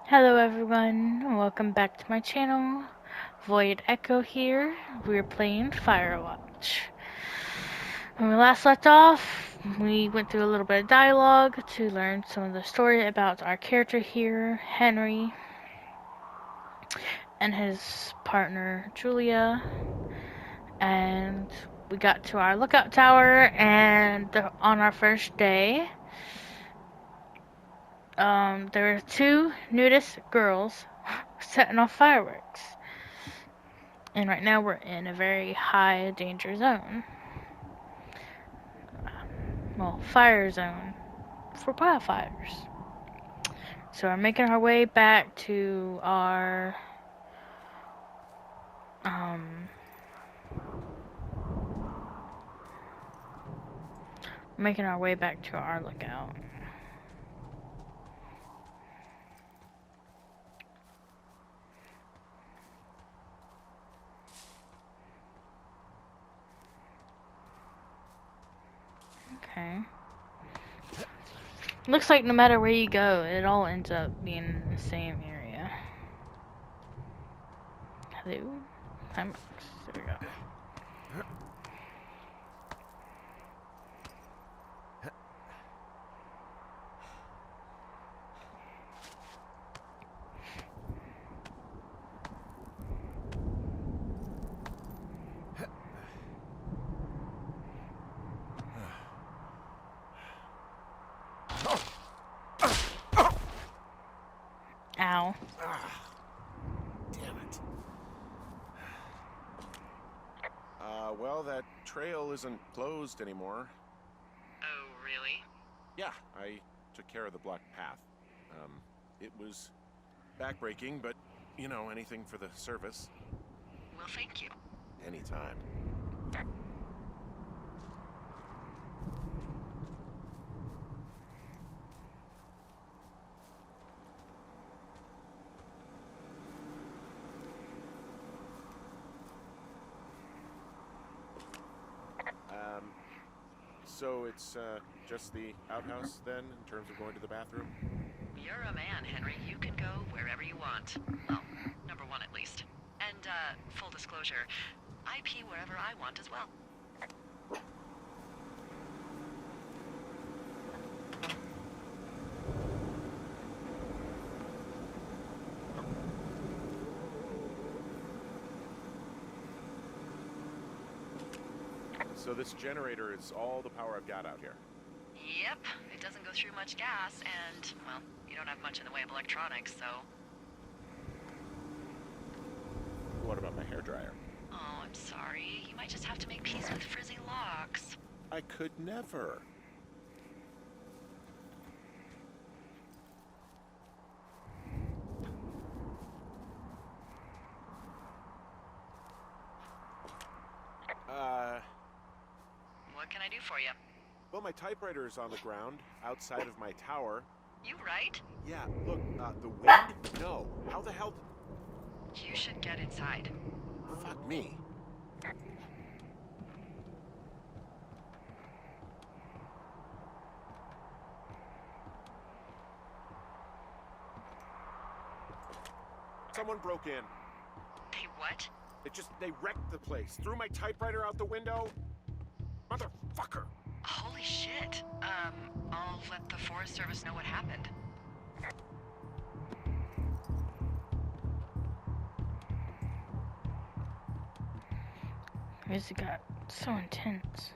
Hello everyone, and welcome back to my channel. Void Echo here. We're playing Firewatch. When we last left off, we went through a little bit of dialogue to learn some of the story about our character here, Henry, and his partner, Julia. And we got to our lookout tower, and on our first day, there were two nudist girls setting off fireworks. And right now we're in a very high danger zone. Well, fire zone for wildfires. So we're making our way back to our lookout. Okay. Looks like no matter where you go, it all ends up being in the same area. Hello? Time box. There we go. Ow. Damn it. Well, that trail isn't closed anymore. Oh, really? Yeah, I took care of the blocked path. It was backbreaking, but, you know, anything for the service. Well, thank you. Anytime. So it's, just the outhouse, then, in terms of going to the bathroom? You're a man, Henry. You can go wherever you want. Well, number one at least. And, full disclosure, I pee wherever I want as well. So this generator is all the power I've got out here. Yep, it doesn't go through much gas, and, well, you don't have much in the way of electronics, so... What about my hairdryer? Oh, I'm sorry. You might just have to make peace with frizzy locks. I could never. What can I do for you? Well, my typewriter is on the ground, outside of my tower. You right? Yeah, look, the wind? No. How the hell? You should get inside. Fuck me. Someone broke in. Hey, what? They wrecked the place. Threw my typewriter out the window. Motherfucker. Holy shit. I'll let the Forest Service know what happened. Music got so intense.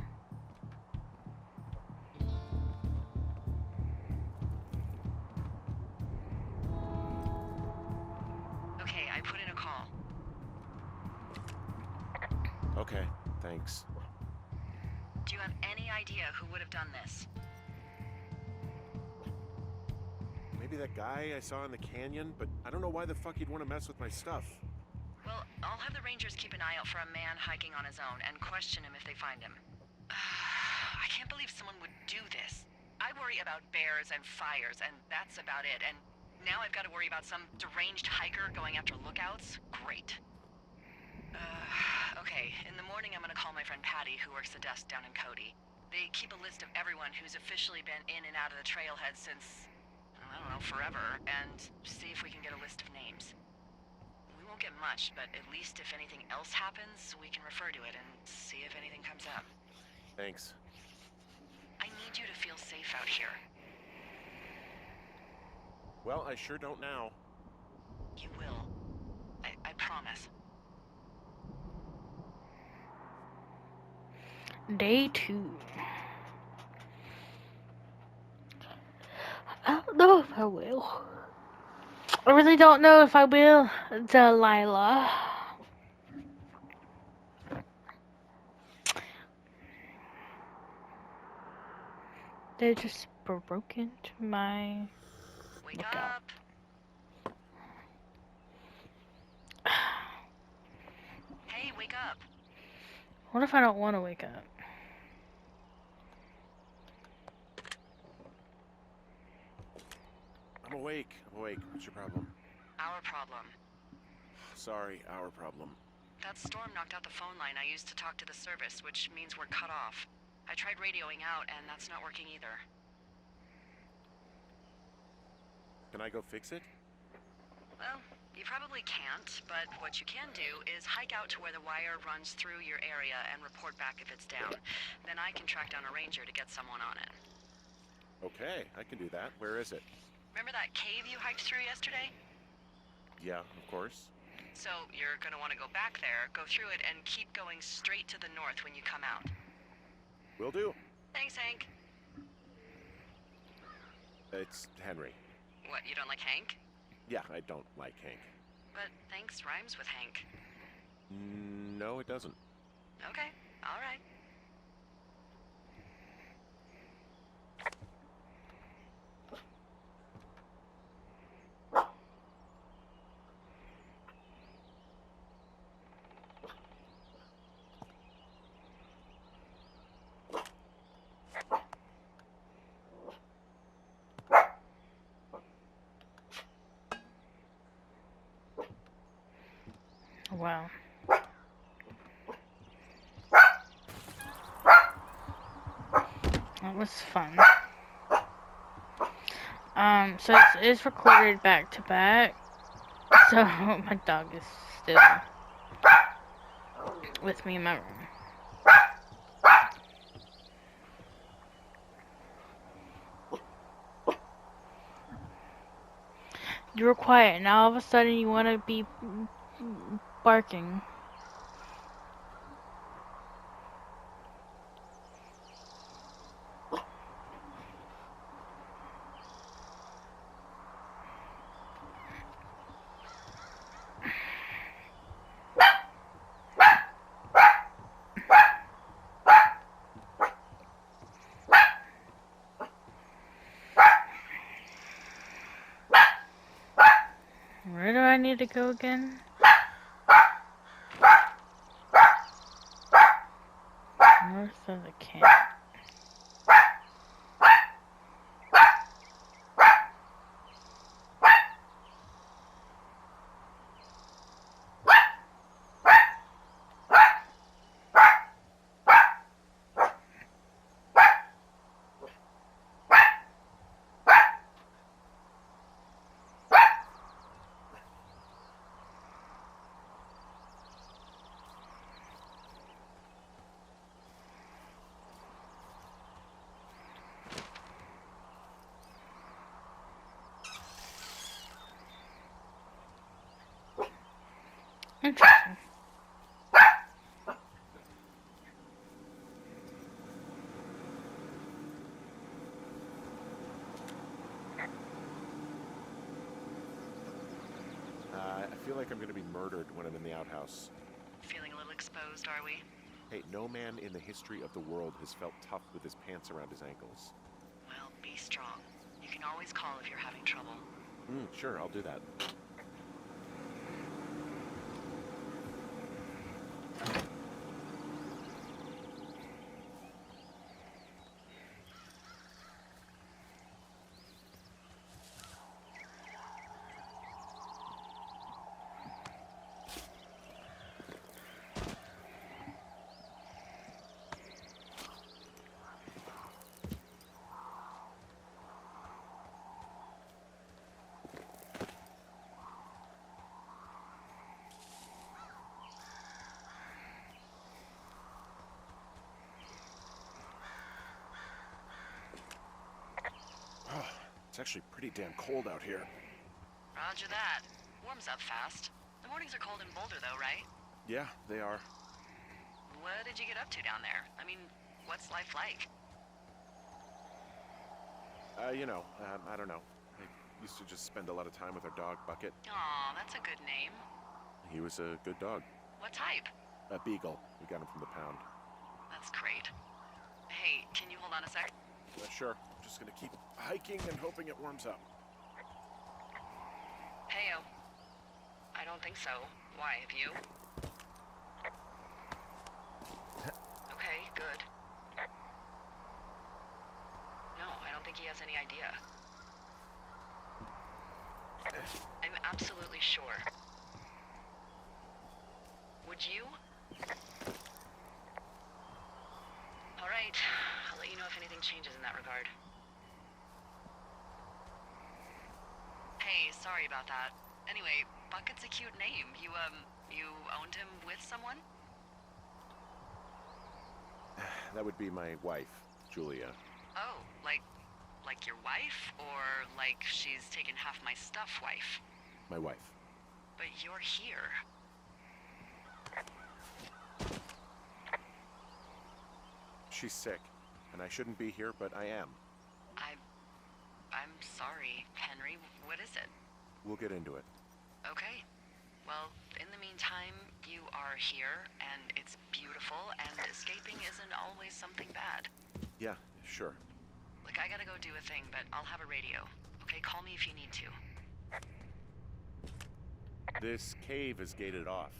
Okay, I put in a call. Okay, thanks. Do you have any idea who would have done this? Maybe that guy I saw in the canyon, but I don't know why the fuck he'd want to mess with my stuff. Well, I'll have the Rangers keep an eye out for a man hiking on his own and question him if they find him. I can't believe someone would do this. I worry about bears and fires, and that's about it. And now I've got to worry about some deranged hiker going after lookouts? Great. Okay, in the morning I'm gonna call my friend Patty, who works the desk down in Cody. They keep a list of everyone who's officially been in and out of the trailhead since, I don't know, forever, and see if we can get a list of names. We won't get much, but at least if anything else happens, we can refer to it and see if anything comes up. Thanks. I need you to feel safe out here. Well, I sure don't now. You will. I promise. Day 2. I don't know if I will. I really don't know if I will, Delilah. They just broke into my Wake lookout. up. Hey, wake up. What if I don't want to wake up? I'm awake. What's your problem? Our problem. Sorry, our problem. That storm knocked out the phone line I used to talk to the service, which means we're cut off. I tried radioing out, and that's not working either. Can I go fix it? Well, you probably can't, but what you can do is hike out to where the wire runs through your area and report back if it's down. Then I can track down a ranger to get someone on it. Okay, I can do that. Where is it? Remember that cave you hiked through yesterday? Yeah, of course. So you're gonna want to go back there, go through it, and keep going straight to the north when you come out. Will do. Thanks, Hank. It's Henry. What, you don't like Hank? Yeah, I don't like Hank. But thanks rhymes with Hank. No, it doesn't. Okay, all right. Wow. That was fun. So it is recorded back to back. So my dog is still with me in my room. You were quiet, and all of a sudden you want to be barking. Where do I need to go again? North of the camp. Interesting. I feel like I'm gonna be murdered when I'm in the outhouse. Feeling a little exposed, are we? Hey, no man in the history of the world has felt tough with his pants around his ankles. Well, be strong. You can always call if you're having trouble. Sure, I'll do that. It's actually pretty damn cold out here. Roger that. Warms up fast. The mornings are cold in Boulder, though, right? Yeah, they are. What did you get up to down there? I mean, what's life like? I don't know. I used to just spend a lot of time with our dog, Bucket. Aw, that's a good name. He was a good dog. What type? A beagle. We got him from the pound. That's great. Hey, can you hold on a sec? Sure. I'm just gonna keep hiking and hoping it warms up. Heyo. I don't think so. Why, have you? Okay, good. No, I don't think he has any idea. I'm absolutely sure. Would you? All right. I'll let you know if anything changes in that regard. Hey, sorry about that. Anyway, Bucket's a cute name. You owned him with someone? That would be my wife, Julia. Oh, like your wife? Or like she's taken half my stuff wife? My wife. But you're here. She's sick, and I shouldn't be here, but I am. I'm sorry, Henry. What is it? We'll get into it. Okay. Well, in the meantime, you are here, and it's beautiful, and escaping isn't always something bad. Yeah, sure. Look, I gotta go do a thing, but I'll have a radio. Okay, call me if you need to. This cave is gated off.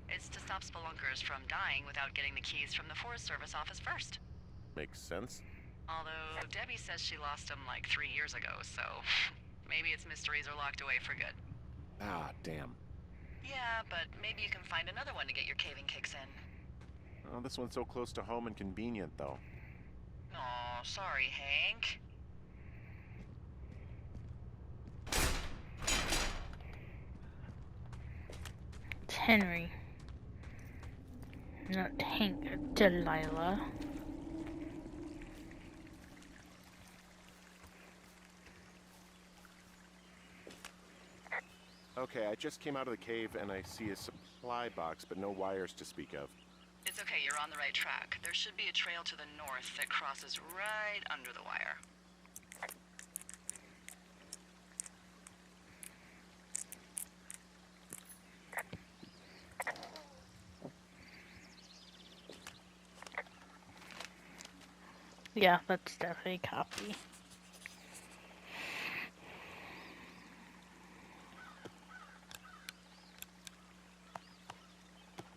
It's to stop spelunkers from dying without getting the keys from the Forest Service office first. Makes sense. Although Debbie says she lost them like 3 years ago, so maybe its mysteries are locked away for good. Ah, damn. Yeah, but maybe you can find another one to get your caving kicks in. Oh, this one's so close to home and convenient, though. Aw, sorry, Hank. It's Henry. Not Hank, Delilah. Okay, I just came out of the cave and I see a supply box, but no wires to speak of. It's okay, you're on the right track. There should be a trail to the north that crosses right under the wire. Yeah, that's definitely a copy.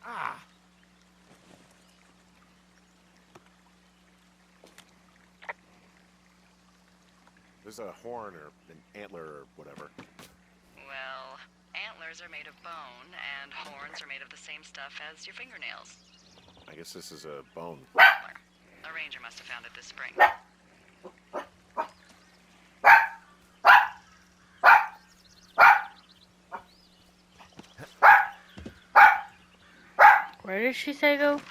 Ah! There's a horn or an antler or whatever. Well, antlers are made of bone, and horns are made of the same stuff as your fingernails. I guess this is a bone. A ranger must have found it this spring. Where did she say go?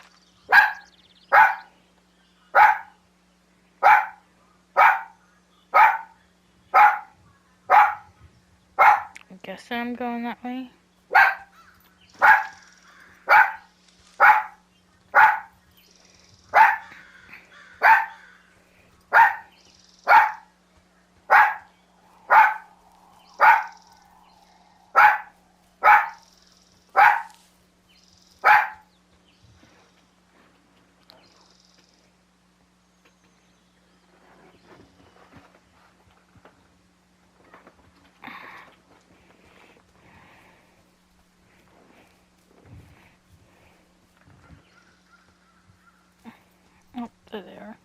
I guess I'm going that way. Oh, they're there.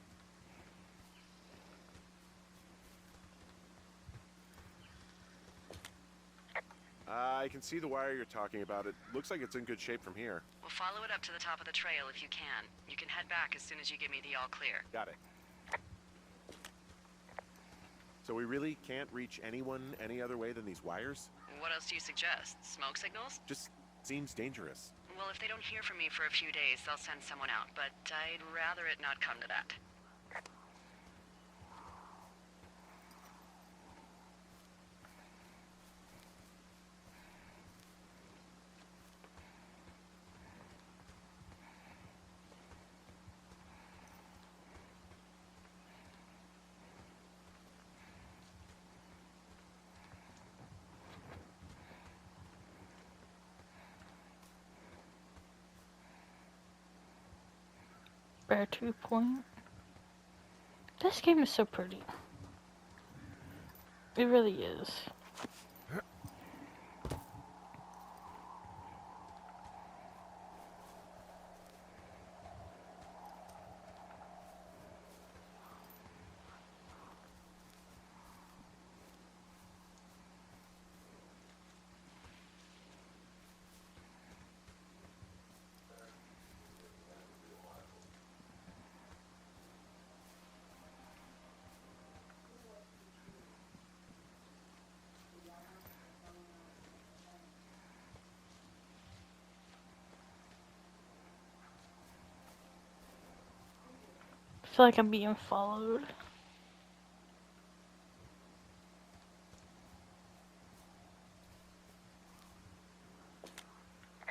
I can see the wire you're talking about. It looks like it's in good shape from here. We'll follow it up to the top of the trail if you can. You can head back as soon as you give me the all clear. Got it. So we really can't reach anyone any other way than these wires? What else do you suggest? Smoke signals? Just seems dangerous. Well, if they don't hear from me for a few days, they'll send someone out, but I'd rather it not come to that. Bear 2 point. This game is so pretty. It really is. I feel like I'm being followed.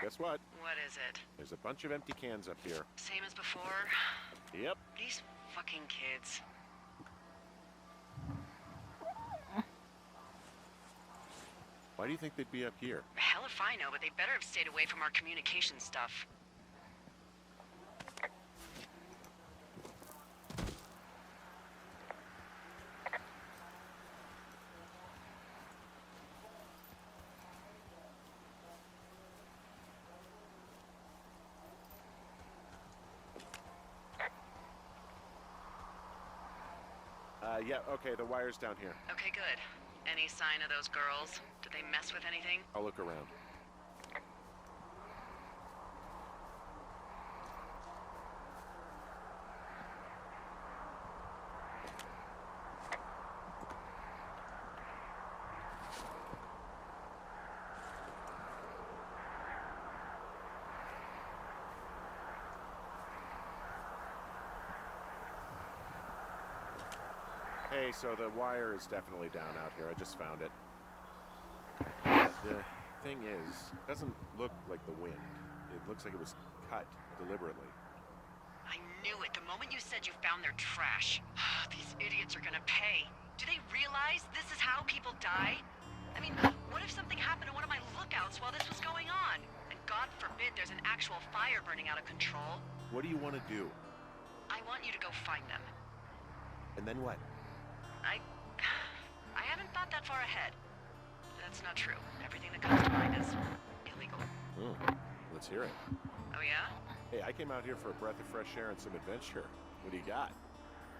Guess what? What is it? There's a bunch of empty cans up here. Same as before? Yep. These fucking kids. Why do you think they'd be up here? Hell if I know, but they better have stayed away from our communication stuff. Yeah, okay, the wire's down here. Okay, good. Any sign of those girls? Did they mess with anything? I'll look around. Hey, so the wire is definitely down out here. I just found it. The thing is, it doesn't look like the wind. It looks like it was cut deliberately. I knew it the moment you said you found their trash. These idiots are gonna pay. Do they realize this is how people die? I mean, what if something happened to one of my lookouts while this was going on? And God forbid there's an actual fire burning out of control. What do you want to do? I want you to go find them. And then what? I haven't thought that far ahead. That's not true. Everything that comes to mind is illegal. Let's hear it. Oh yeah? Hey, I came out here for a breath of fresh air and some adventure. What do you got?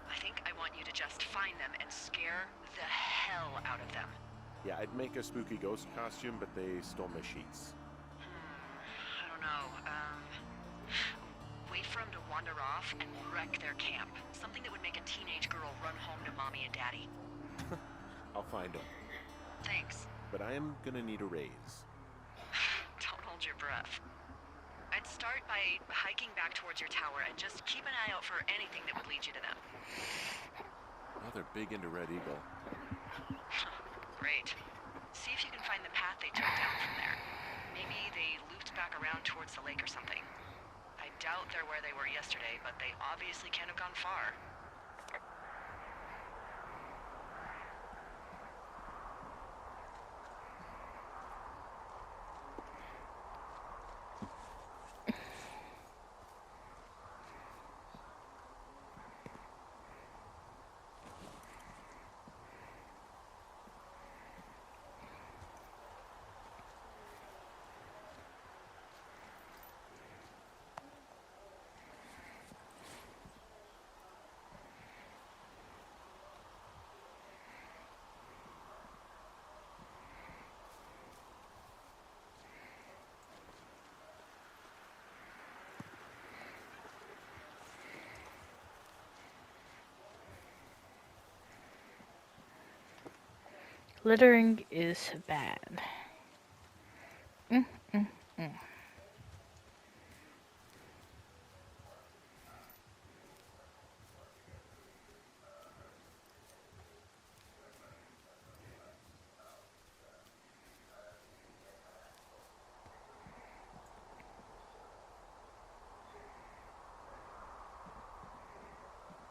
I think I want you to just find them and scare the hell out of them. Yeah, I'd make a spooky ghost costume, but they stole my sheets. I don't know. Wait for them to wander off and wreck their camp. Something that would make a teenage girl run home to mommy and daddy. I'll find them. Thanks. But I am gonna need a raise. Don't hold your breath. I'd start by hiking back towards your tower and just keep an eye out for anything that would lead you to them. Well, they're big into Red Eagle. Great. See if you can find the path they took down from there. Maybe they looped back around towards the lake or something. I doubt they're where they were yesterday, but they obviously can't have gone far. Littering is bad. I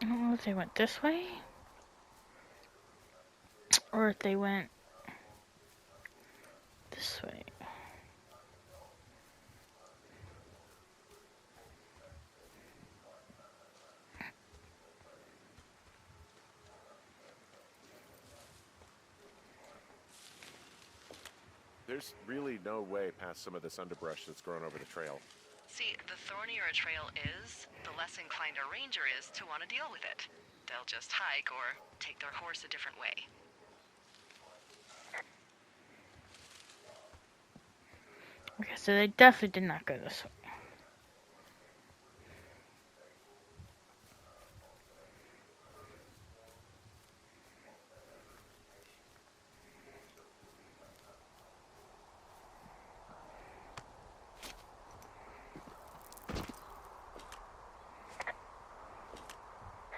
don't know if they went this way or if they went this way. There's really no way past some of this underbrush that's grown over the trail. See, the thornier a trail is, the less inclined a ranger is to want to deal with it. They'll just hike or take their horse a different way. Okay, so they definitely did not go this way.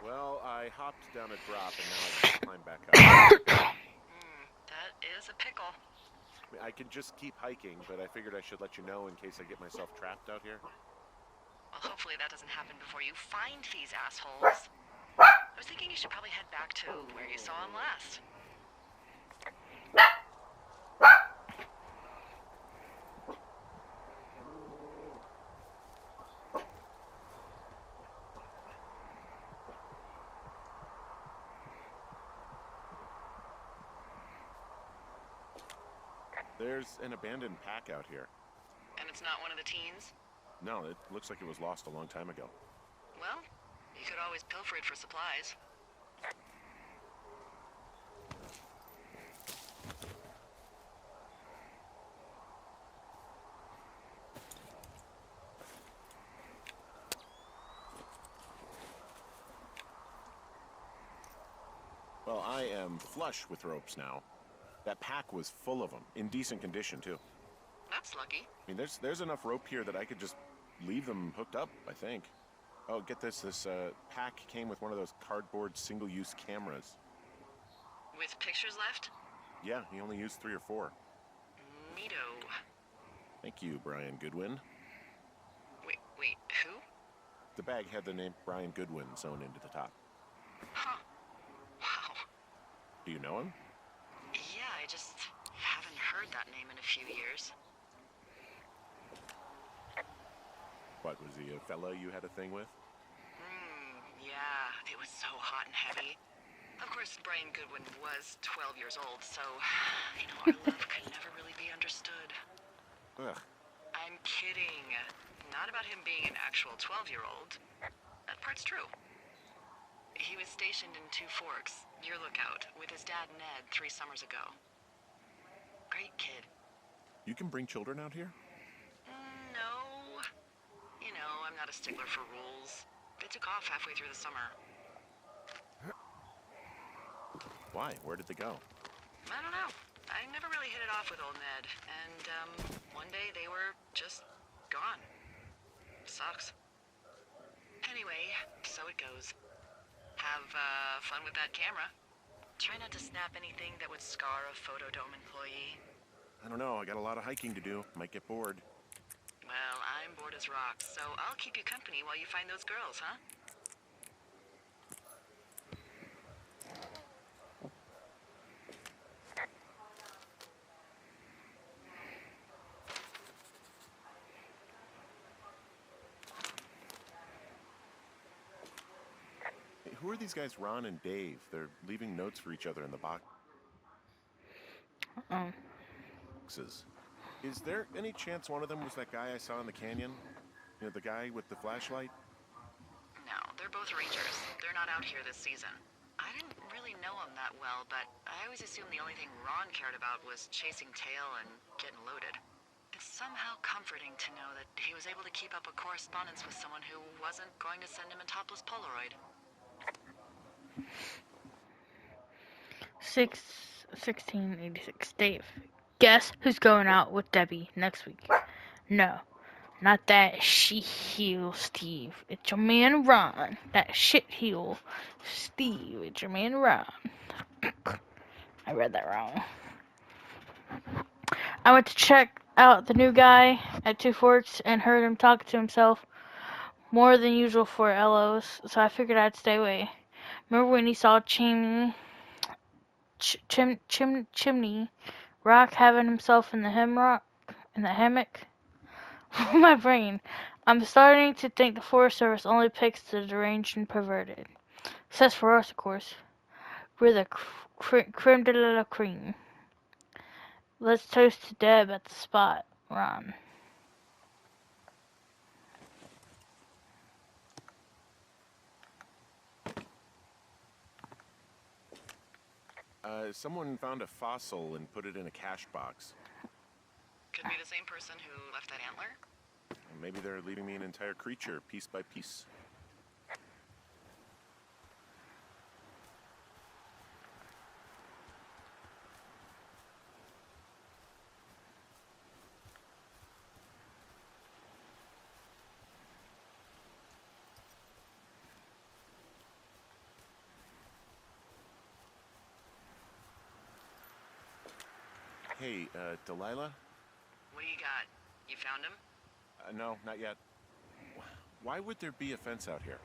Well, I hopped down a drop and now I can climb back up. That is a pickle. I mean, I can just keep hiking, but I figured I should let you know in case I get myself trapped out here. Well, hopefully that doesn't happen before you find these assholes. I was thinking you should probably head back to where you saw them last. There's an abandoned pack out here. And it's not one of the teens? No, it looks like it was lost a long time ago. Well, you could always pilfer it for supplies. Well, I am flush with ropes now. That pack was full of them, in decent condition too. That's lucky. I mean, there's enough rope here that I could just leave them hooked up, I think. Oh, get this, this pack came with one of those cardboard single-use cameras. With pictures left? Yeah, he only used 3 or 4. Neato. Thank you, Brian Goodwin. Wait, who? The bag had the name Brian Goodwin sewn into the top. Huh. Wow. Do you know him? Yeah, I just haven't heard that name in a few years. What, was he a fella you had a thing with? Yeah, it was so hot and heavy. Of course, Brian Goodwin was 12 years old, so, our love could never really be understood. Ugh. I'm kidding. Not about him being an actual 12-year-old. That part's true. He was stationed in Two Forks, your lookout, with his dad Ned 3 summers ago. Great kid. You can bring children out here? No. I'm not a stickler for rules. They took off halfway through the summer. Why? Where did they go? I don't know. I never really hit it off with old Ned, and, one day they were just gone. Sucks. Anyway, so it goes. Have, fun with that camera. Try not to snap anything that would scar a Photodome employee. I don't know, I got a lot of hiking to do. Might get bored. Well, I'm bored as rocks, so I'll keep you company while you find those girls, huh? Hey, who are these guys, Ron and Dave? They're leaving notes for each other in the boxes. Is there any chance one of them was that guy I saw in the canyon? The guy with the flashlight? No, they're both rangers. They're not out here this season. I didn't really know him that well, but I always assumed the only thing Ron cared about was chasing tail and getting loaded. It's somehow comforting to know that he was able to keep up a correspondence with someone who wasn't going to send him a topless Polaroid. 1686. Dave, guess who's going out with Debbie next week? No, not that shit-heel Steve. It's your man Ron. That shit-heel Steve. It's your man Ron. I read that wrong. I went to check out the new guy at Two Forks and heard him talking to himself more than usual for LOs, so I figured I'd stay away. Remember when he saw Chimney Rock having himself in the hammock? My brain. I'm starting to think the Forest Service only picks the deranged and perverted. Says for us, of course. We're the creme de la creme. Let's toast to Deb at the spot, Ron. Someone found a fossil and put it in a cash box. Could be the same person who left that antler. Maybe they're leaving me an entire creature, piece by piece. Hey, Delilah? What do you got? You found him? No, not yet. Why would there be a fence out here?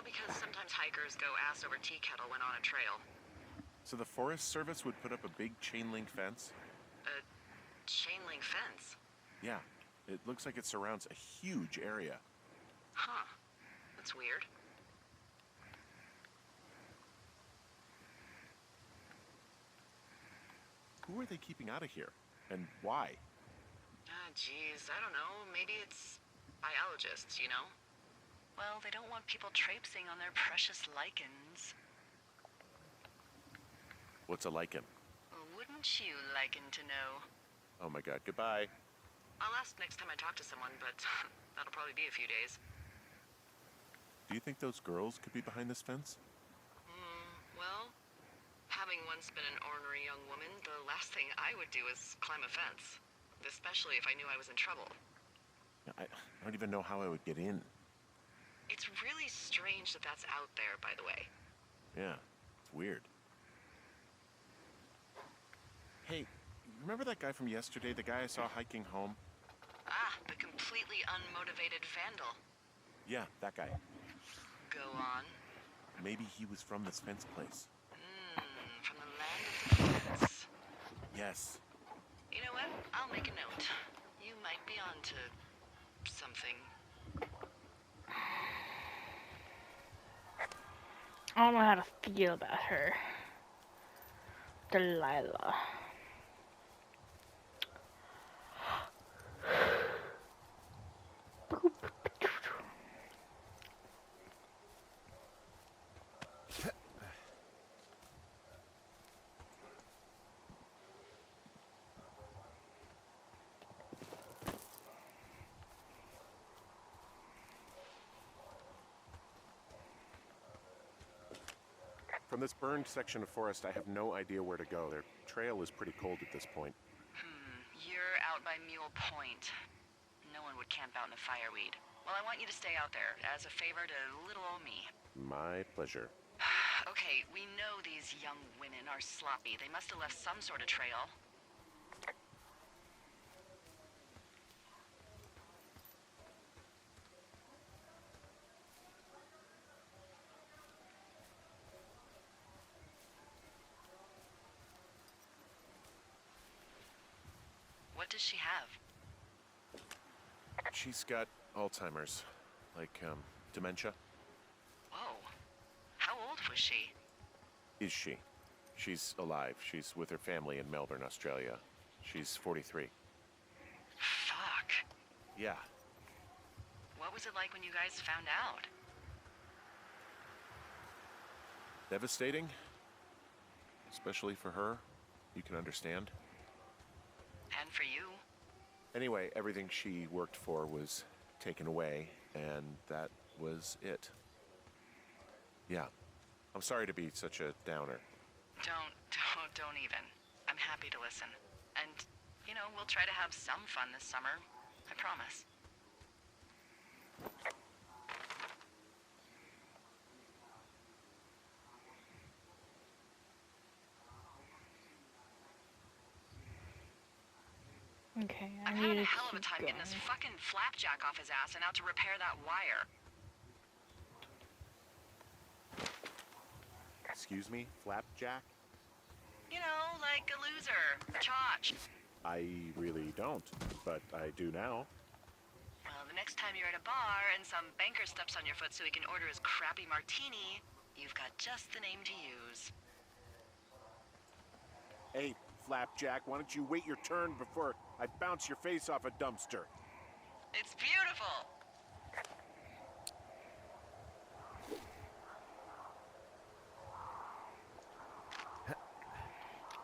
Because sometimes hikers go ass over tea kettle when on a trail. So the Forest Service would put up a big chain link fence? A chain link fence? Yeah, it looks like it surrounds a huge area. Huh. That's weird. Who are they keeping out of here? And why? Geez, I don't know. Maybe it's biologists, you know? Well, they don't want people traipsing on their precious lichens. What's a lichen? Wouldn't you liken to know? Oh my god, goodbye. I'll ask next time I talk to someone, but that'll probably be a few days. Do you think those girls could be behind this fence? Well, having once been an ornery young woman, the last thing I would do is climb a fence. Especially if I knew I was in trouble. I don't even know how I would get in. It's really strange that that's out there, by the way. Yeah, it's weird. Hey, remember that guy from yesterday? The guy I saw hiking home? Ah, the completely unmotivated vandal. Yeah, that guy. Go on. Maybe he was from this fence place. From the land of the fence. Yes. You know what? I'll make a note. You might be onto something. I don't know how to feel about her. Delilah. From this burned section of forest, I have no idea where to go. Their trail is pretty cold at this point. You're out by Mule Point. No one would camp out in a fireweed. Well, I want you to stay out there, as a favor to little old me. My pleasure. Okay, we know these young women are sloppy. They must have left some sort of trail. What does she have? She's got Alzheimer's. Like, dementia. Whoa. How old was she? Is she? She's alive. She's with her family in Melbourne, Australia. She's 43. Fuck. Yeah. What was it like when you guys found out? Devastating. Especially for her. You can understand. And for you? Anyway, everything she worked for was taken away, and that was it. Yeah. I'm sorry to be such a downer. Don't even. I'm happy to listen. And, you know, we'll try to have some fun this summer. I promise. Okay, I'm having a hell of a time getting this fucking flapjack off his ass and out to repair that wire. Excuse me? Flapjack? You know, like a loser. Chotch. I really don't, but I do now. Well, the next time you're at a bar and some banker steps on your foot so he can order his crappy martini, you've got just the name to use. Hey, Flapjack. Why don't you wait your turn before I bounce your face off a dumpster? It's beautiful.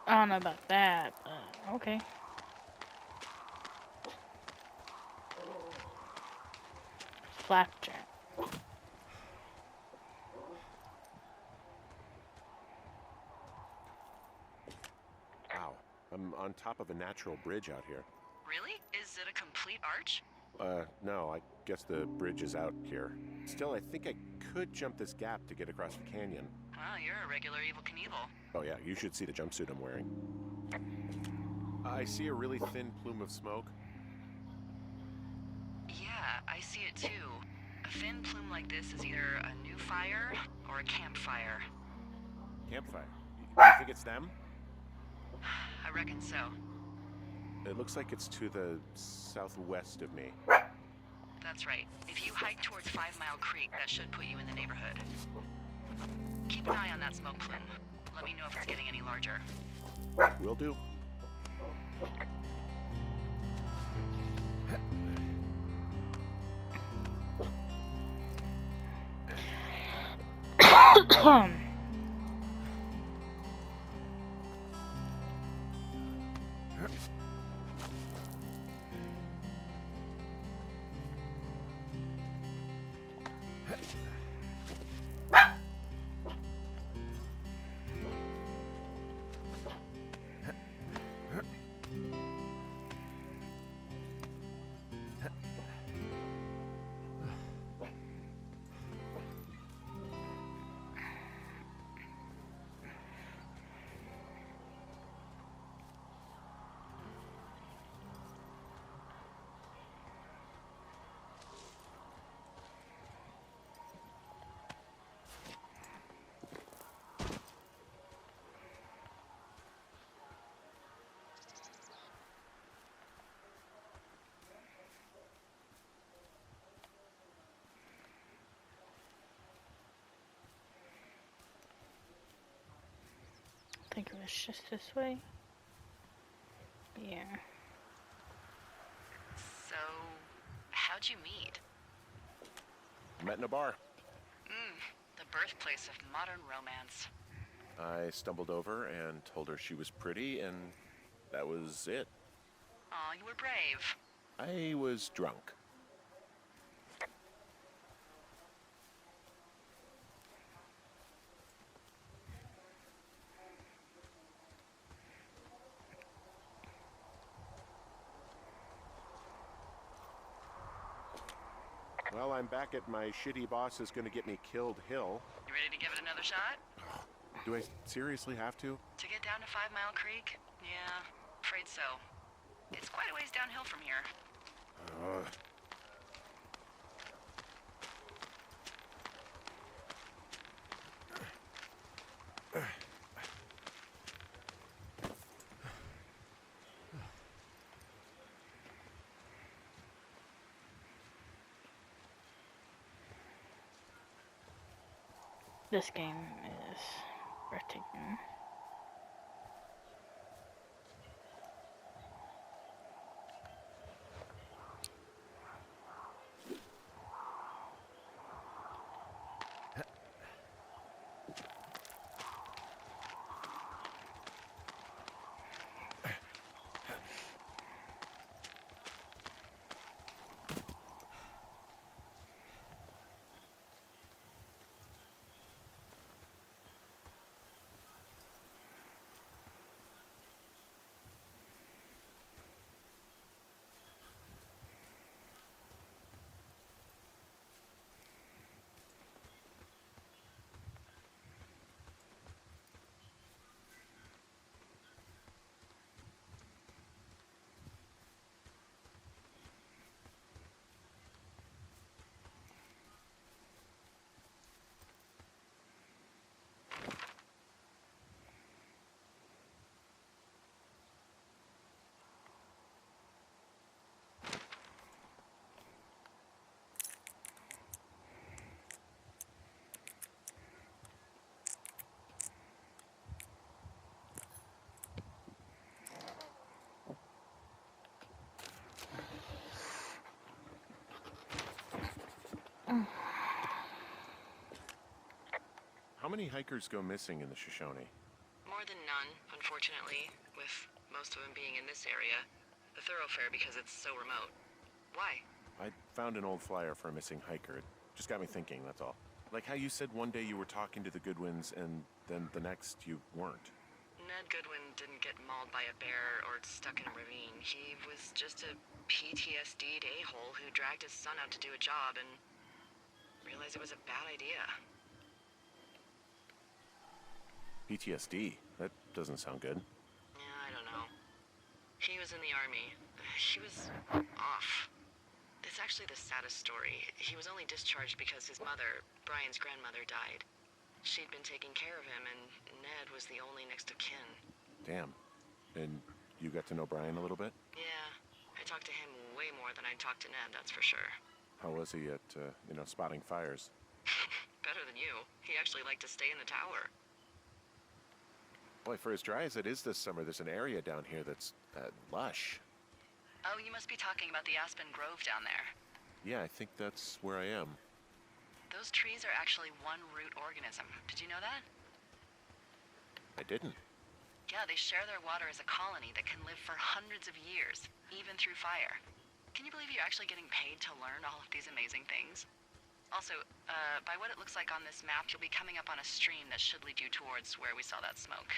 I don't know about that, but okay. Flapjack. Wow, I'm on top of a natural bridge out here. Really? Is it a complete arch? No, I guess the bridge is out here. Still, I think I could jump this gap to get across the canyon. Wow, you're a regular Evel Knievel. Oh yeah, you should see the jumpsuit I'm wearing. I see a really thin plume of smoke. Yeah, I see it too. A thin plume like this is either a new fire or a campfire. Campfire. You think it's them? I reckon so. It looks like it's to the southwest of me. That's right. If you hike towards 5 Mile Creek, that should put you in the neighborhood. Keep an eye on that smoke plume. Let me know if it's getting any larger. Will do. I think it was just this way. Yeah. So, how'd you meet? Met in a bar. The birthplace of modern romance. I stumbled over and told her she was pretty, and that was it. Aw, you were brave. I was drunk. Well, I'm back at my shitty boss is gonna get me killed hill. You ready to give it another shot? Do I seriously have to? To get down to 5 Mile Creek? Yeah, afraid so. It's quite a ways downhill from here. This game is breathtaking. How many hikers go missing in the Shoshone? More than none, unfortunately, with most of them being in this area. The thoroughfare because it's so remote. Why? I found an old flyer for a missing hiker. It just got me thinking, that's all. Like how you said one day you were talking to the Goodwins and then the next you weren't. Ned Goodwin didn't get mauled by a bear or stuck in a ravine. He was just a PTSD'd a-hole who dragged his son out to do a job and realized it was a bad idea. PTSD? That doesn't sound good. Yeah, I don't know. He was in the army. He was off. It's actually the saddest story. He was only discharged because his mother, Brian's grandmother, died. She'd been taking care of him, and Ned was the only next of kin. Damn. And you got to know Brian a little bit? Yeah, I talked to him way more than I talked to Ned, that's for sure. How was he at, spotting fires? Better than you. He actually liked to stay in the tower. Boy, for as dry as it is this summer, there's an area down here that's, lush. Oh, you must be talking about the Aspen Grove down there. Yeah, I think that's where I am. Those trees are actually one root organism. Did you know that? I didn't. Yeah, they share their water as a colony that can live for hundreds of years, even through fire. Can you believe you're actually getting paid to learn all of these amazing things? Also, by what it looks like on this map, you'll be coming up on a stream that should lead you towards where we saw that smoke.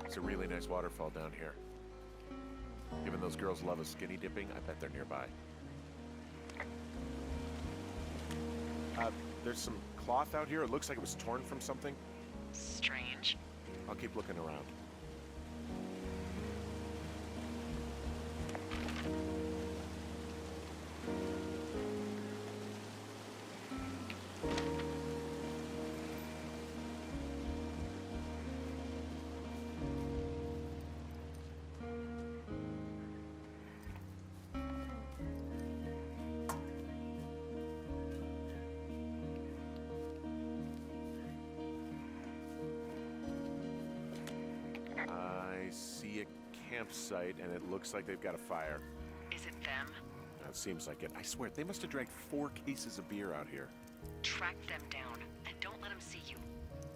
It's a really nice waterfall down here. Given those girls love a skinny dipping, I bet they're nearby. There's some cloth out here. It looks like it was torn from something. Strange. I'll keep looking around. I see a campsite, and it looks like they've got a fire. Is it them? It seems like it. I swear, they must have dragged 4 cases of beer out here. Track them down, and don't let them see you.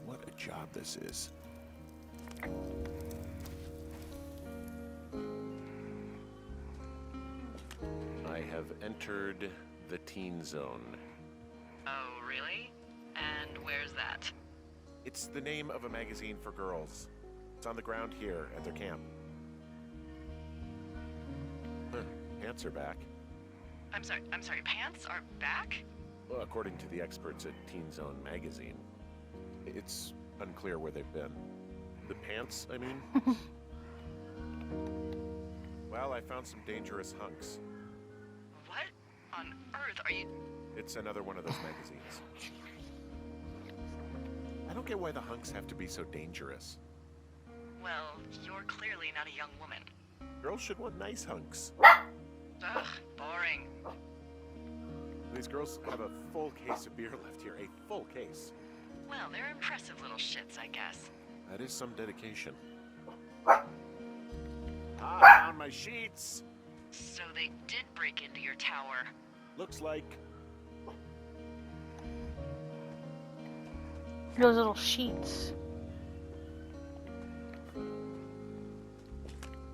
What a job this is. I have entered the teen zone. Oh, really? And where's that? It's the name of a magazine for girls. It's on the ground here at their camp. Huh, pants are back. I'm sorry, pants are back? Well, according to the experts at Teen Zone magazine. It's unclear where they've been. The pants, I mean? Well, I found some dangerous hunks. What on earth are you... It's another one of those magazines. I don't get why the hunks have to be so dangerous. Well, you're clearly not a young woman. Girls should want nice hunks. Ugh, boring. These girls have a full case of beer left here. A full case. Well, they're impressive little shits, I guess. That is some dedication. Ah, found my sheets. So they did break into your tower. Looks like. Those little sheets.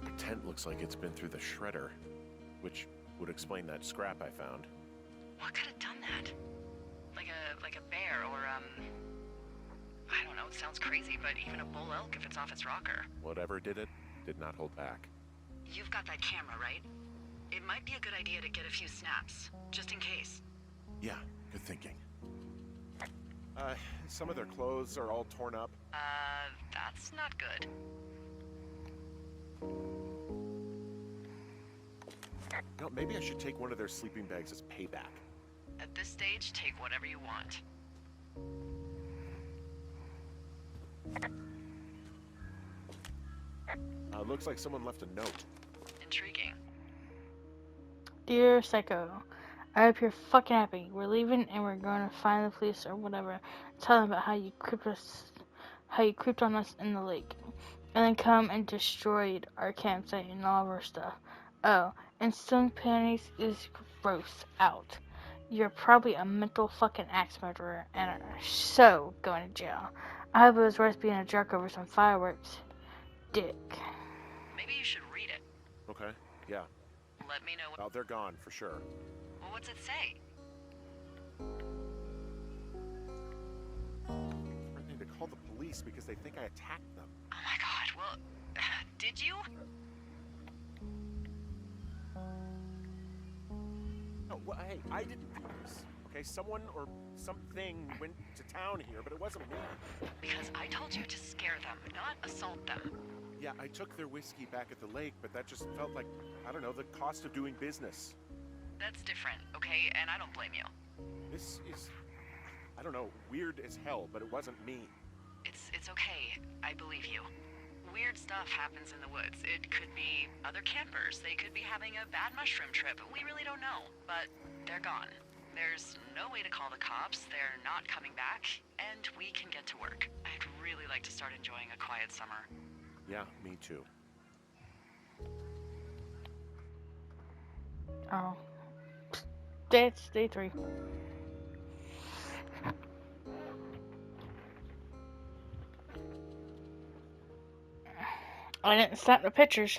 The tent looks like it's been through the shredder, which would explain that scrap I found. What could have done that? Like a bear or, I don't know, it sounds crazy, but even a bull elk if it's off its rocker. Whatever did it, did not hold back. You've got that camera, right? It might be a good idea to get a few snaps, just in case. Yeah, good thinking. Some of their clothes are all torn up. That's not good. You know, maybe I should take one of their sleeping bags as payback. At this stage, take whatever you want. Looks like someone left a note. Intriguing. Dear Psycho, I hope you're fucking happy. We're leaving and we're going to find the police or whatever. Tell them about how you creeped on us in the lake. And then come and destroyed our campsite and all of our stuff. Oh, and stealing panties is gross out. You're probably a mental fucking axe murderer and are so going to jail. I hope it was worth being a jerk over some fireworks. Dick. Maybe you should read it. Okay, yeah. Let me know what... Oh, they're gone, for sure. Well, what's it say? Threatening to call the police because they think I attacked them. Oh my god, well... did you? No, well, hey, I didn't do this. Okay, someone or something went to town here, but it wasn't me. Because I told you to scare them, not assault them. Yeah, I took their whiskey back at the lake, but that just felt like, I don't know, the cost of doing business. That's different, okay? And I don't blame you. This is, I don't know, weird as hell, but it wasn't me. It's okay. I believe you. Weird stuff happens in the woods. It could be other campers. They could be having a bad mushroom trip. We really don't know. But they're gone. There's no way to call the cops. They're not coming back. And we can get to work. I'd really like to start enjoying a quiet summer. Yeah, me too. Oh. It's day 3. I didn't snap the pictures.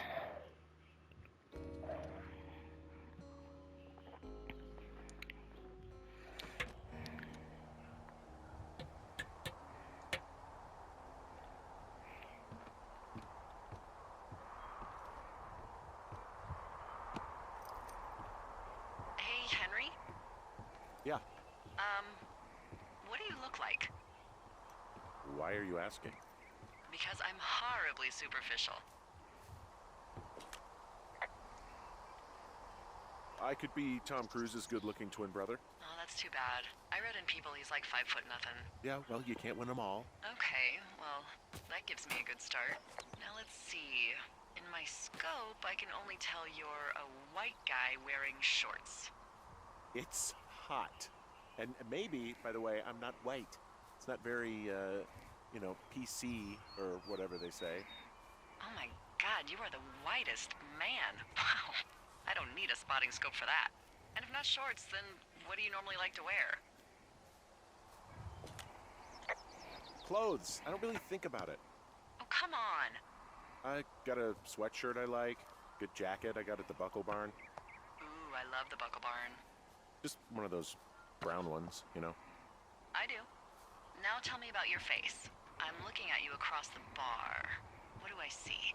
Hey, Henry? Yeah. What do you look like? Why are you asking? Because I'm horribly superficial. I could be Tom Cruise's good-looking twin brother. Oh, that's too bad. I read in People he's like 5 foot nothing. Yeah, well, you can't win them all. Okay, well, that gives me a good start. Now let's see. In my scope, I can only tell you're a white guy wearing shorts. It's hot. And maybe, by the way, I'm not white. It's not very, you know, PC or whatever they say. Oh my god, you are the whitest man. Wow. I don't need a spotting scope for that. And if not shorts, then what do you normally like to wear? Clothes. I don't really think about it. Oh, come on. I got a sweatshirt I like. Good jacket I got at the Buckle Barn. Ooh, I love the Buckle Barn. Just one of those brown ones, you know. I do. Now tell me about your face. I'm looking at you across the bar. What do I see?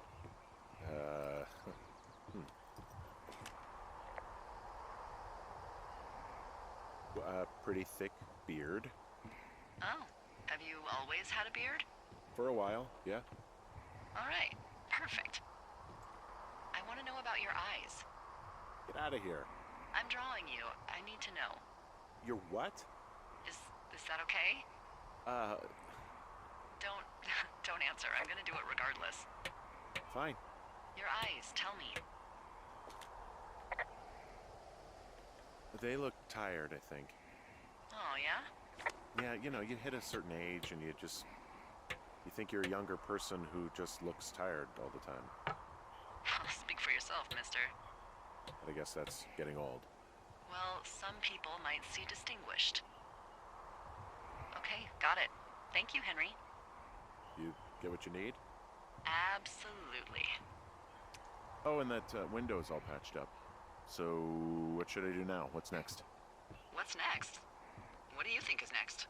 Pretty thick beard. Oh, have you always had a beard? For a while, yeah. All right, perfect. I want to know about your eyes. Get out of here. I'm drawing you. I need to know. You're what? Is that okay? Don't don't answer. I'm gonna do it regardless. Fine. Your eyes, tell me. They look tired, I think. Oh, yeah? Yeah, you know, you hit a certain age and you think you're a younger person who just looks tired all the time. Speak for yourself, mister. But I guess that's getting old. Well, some people might see distinguished. Okay, got it. Thank you, Henry. You get what you need? Absolutely. Oh, and that window's all patched up. So, what should I do now? What's next? What's next? What do you think is next?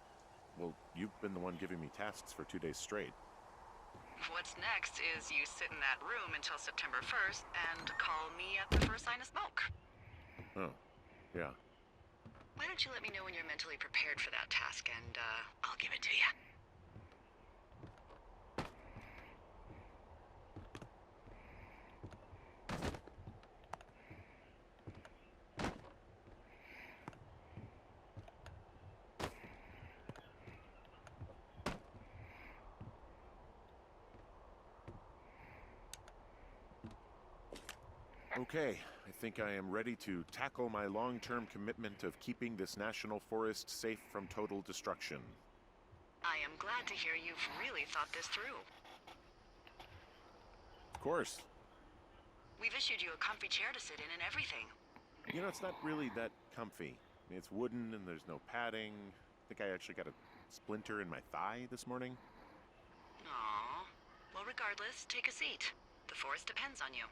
Well, you've been the one giving me tasks for 2 days straight. What's next is you sit in that room until September 1st and call me at the first sign of smoke. Oh, yeah. Why don't you let me know when you're mentally prepared for that task and, I'll give it to you. Okay, I think I am ready to tackle my long-term commitment of keeping this national forest safe from total destruction. I am glad to hear you've really thought this through. Of course. We've issued you a comfy chair to sit in and everything. You know, it's not really that comfy. I mean, it's wooden and there's no padding. I think I actually got a splinter in my thigh this morning. Aww. Well, regardless, take a seat. The forest depends on you.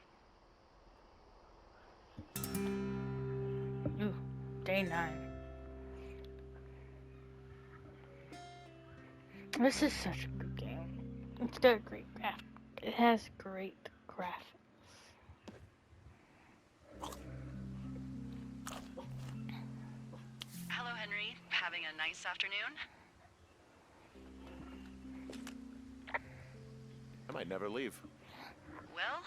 Ooh, day 9. This is such a good game. It's got great graphics. It has great graphics. Hello, Henry. Having a nice afternoon? I might never leave. Well,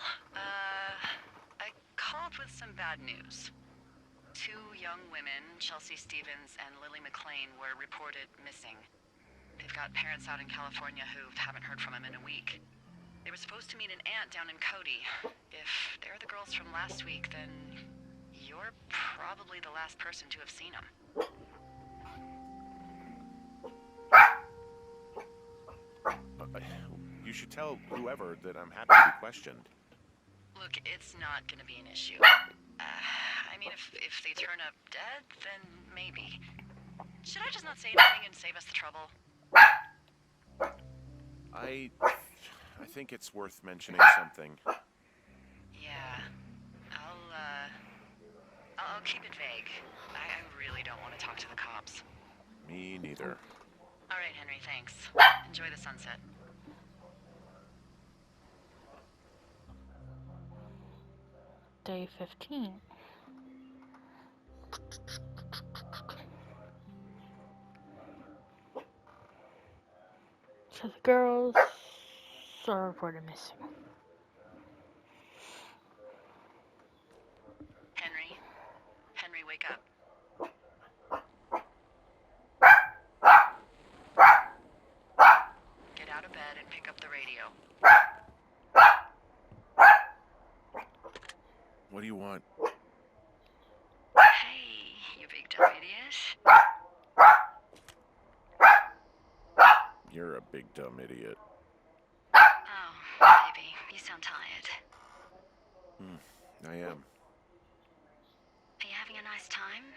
I called with some bad news. 2 young women, Chelsea Stevens and Lily McLean, were reported missing. They've got parents out in California who haven't heard from them in a week. They were supposed to meet an aunt down in Cody. If they're the girls from last week, then you're probably the last person to have seen them. You should tell whoever that I'm happy to be questioned. Look, it's not gonna be an issue. I mean, if they turn up dead, then maybe. Should I just not say anything and save us the trouble? I think it's worth mentioning something. Yeah. I'll keep it vague. I really don't want to talk to the cops. Me neither. All right, Henry, thanks. Enjoy the sunset. Day 15. So the girls are reported missing. Henry? Henry, wake up. Get out of bed and pick up the radio. What do you want? Hey, you big dumb idiot. You're a big dumb idiot. Oh, baby, you sound tired. I am. Are you having a nice time?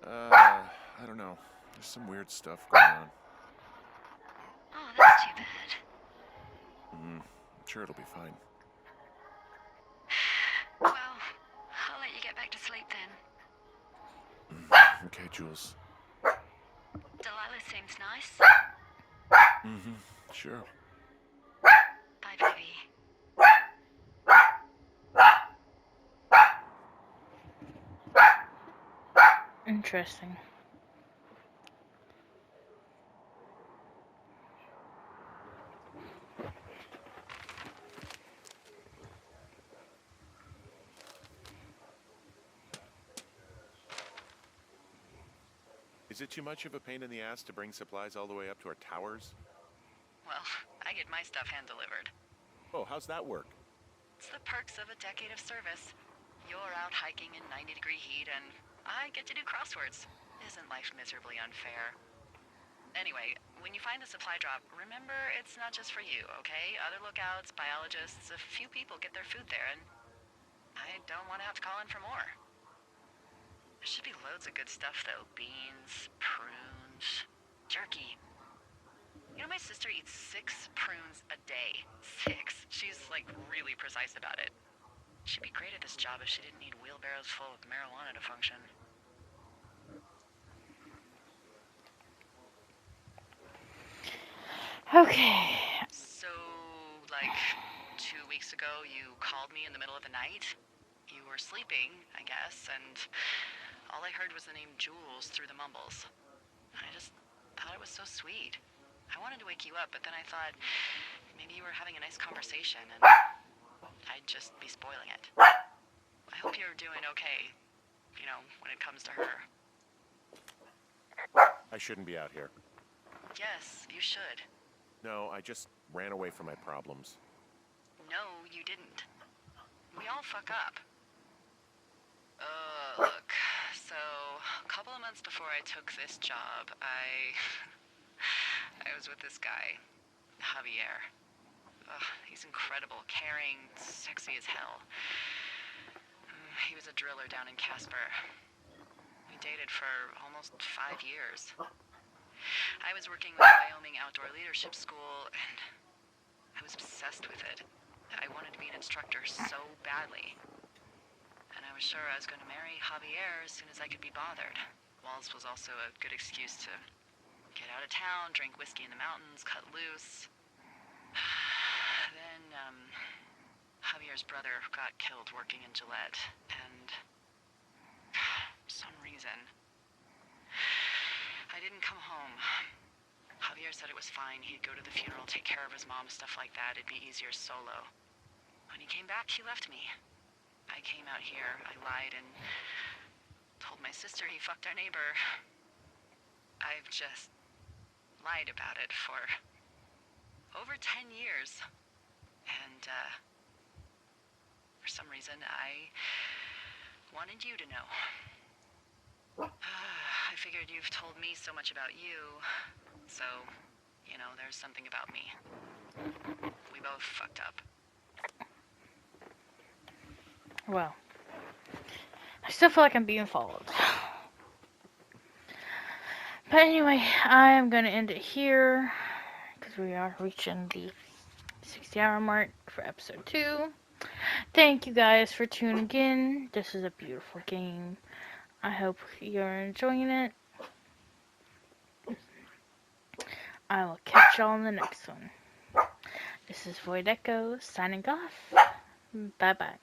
I don't know. There's some weird stuff going on. Oh, that's too bad. I'm sure it'll be fine. Well, I'll let you get back to sleep then. Okay, Jules. Delilah seems nice. Sure. Bye, baby. Interesting. Is it too much of a pain in the ass to bring supplies all the way up to our towers? Well, I get my stuff hand-delivered. Oh, how's that work? It's the perks of a decade of service. You're out hiking in 90-degree heat, and I get to do crosswords. Isn't life miserably unfair? Anyway, when you find the supply drop, remember it's not just for you, okay? Other lookouts, biologists, a few people get their food there, and I don't want to have to call in for more. There should be loads of good stuff, though. Beans, prunes, jerky. You know, my sister eats 6 prunes a day. 6. She's, like, really precise about it. She'd be great at this job if she didn't need wheelbarrows full of marijuana to function. Okay. So, like, 2 weeks ago, you called me in the middle of the night? You were sleeping, I guess, and all I heard was the name Jules through the mumbles. I just thought it was so sweet. I wanted to wake you up, but then I thought maybe you were having a nice conversation, and I'd just be spoiling it. I hope you're doing okay, you know, when it comes to her. I shouldn't be out here. Yes, you should. No, I just ran away from my problems. No, you didn't. We all fuck up. Look, so a couple of months before I took this job, I was with this guy, Javier. He's incredible, caring, sexy as hell. He was a driller down in Casper. We dated for almost 5 years. I was working with Wyoming Outdoor Leadership School, and I was obsessed with it. I wanted to be an instructor so badly. And I was sure I was going to marry Javier as soon as I could be bothered. Walls was also a good excuse to get out of town, drink whiskey in the mountains, cut loose. Then, Javier's brother got killed working in Gillette, and for some reason, I didn't come home. Javier said it was fine. He'd go to the funeral, take care of his mom, stuff like that. It'd be easier solo. When he came back, he left me. I came out here, I lied, and told my sister he fucked our neighbor. I've just lied about it for over 10 years. And, for some reason, I wanted you to know. I figured you've told me so much about you, so, you know, there's something about me. We both fucked up. Well, I still feel like I'm being followed. But anyway, I am going to end it here because we are reaching the 60-hour mark for episode 2. Thank you guys for tuning in. This is a beautiful game. I hope you're enjoying it. I will catch y'all in the next one. This is Void Echo signing off. Bye bye.